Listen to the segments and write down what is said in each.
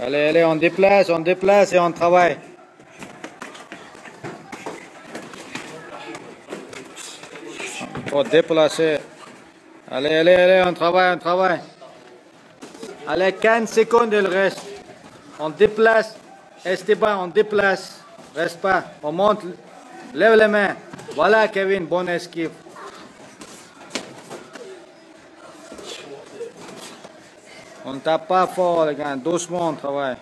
Allez, allez, on déplace et on travaille. Faut déplacer. Allez, allez, allez, on travaille. Allez, 15 secondes il reste. On déplace. Esteban, on déplace. Reste pas. On monte. Lève les mains. Voilà, Kevin, bonne esquive. On ne tape pas fort, les gars. Doucement, on travaille.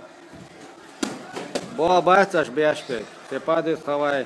Bon, basta, BHP. C'est pas de travail.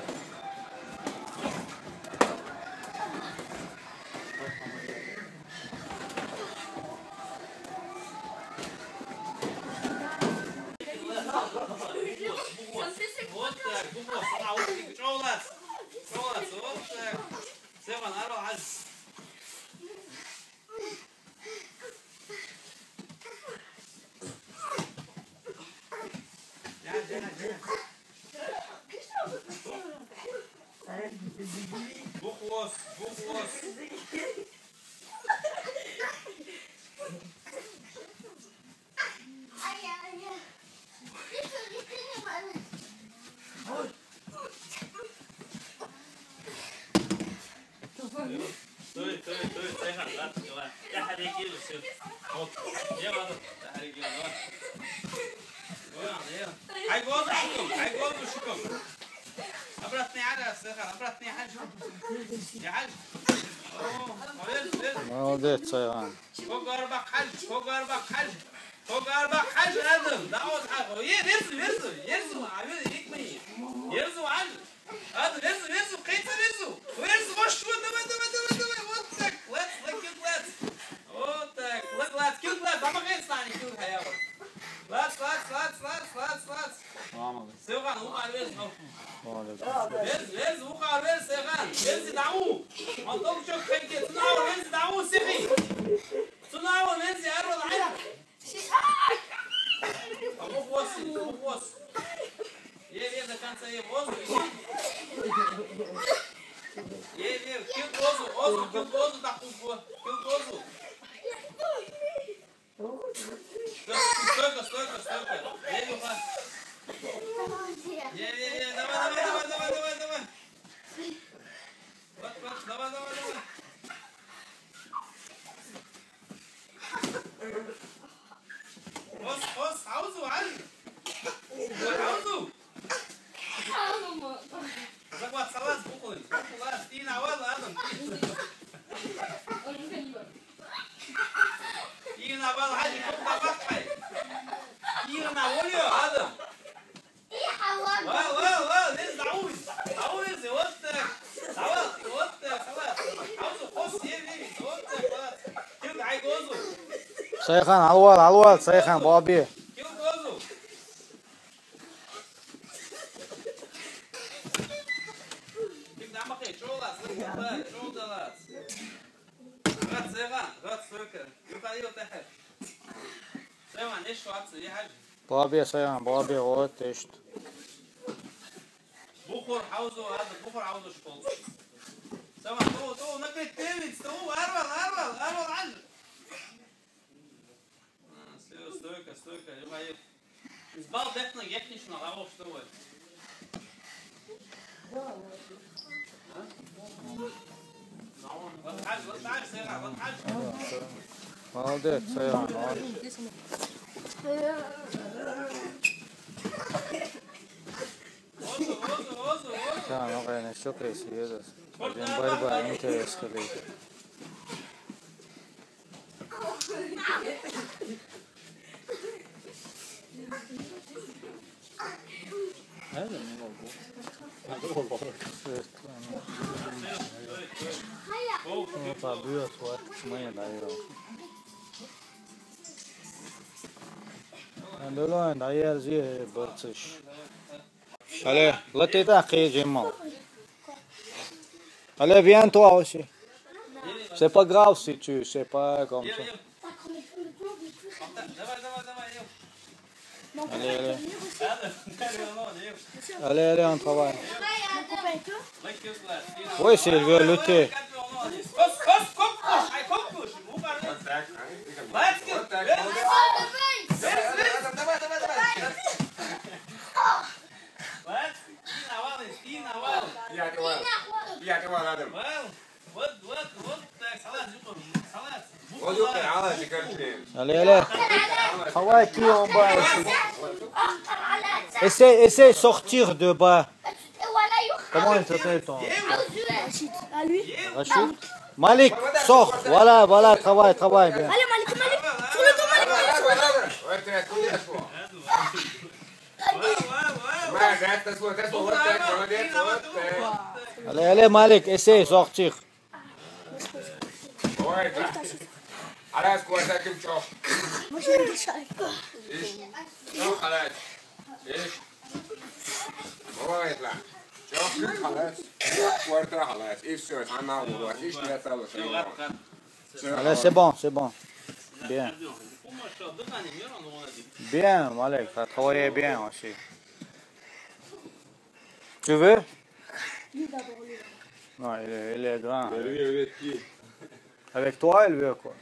молодец Сайган. Сайхан, алвал, Сайхан, Бобби. Бобби, Сайхан, Бобби, вот и что. بخور عاوزه هذا بخور عاوزه شوكولاته سامع تو نكت تيمس تو ارول عجل ستويكا يبقى ايه اسبال دفنا يكنش نغاوه شتوي молодец Сайхан. Tamam, okay, çok esiyoruz. Bugün bayağı interesli. Nerede mi oldu? Ну, побьет, вот, мы даем. Андолон, даяр зи борцыш. Allez, lătita qui mal. Allez, viens toi aussi. C'est pas grave si tu sais pas comme ça. Allez, on travaille. Oui, s'il veut lutter. Allez, allez. Travaille qui en bas aussi. Essaie de sortir de bas. Comment il s'appelle ton? À lui. Rachid? Malik, sors. Voilà, voilà, travaille bien. Allez, Malik, sur le dos, Allez, allez, Malik, essaie de sortir. خلاص كويسة شوف مش انت شايف ايش شوف خلاص ايش هو يطلع شوف خلاص ورطة خلاص ايش سويت عنا والله ايش نسوي Allez, c'est bon. Bien. Bien, Malik, tu as travaillé bien aussi. Tu veux? Non, il est grand. Avec toi, il veut quoi?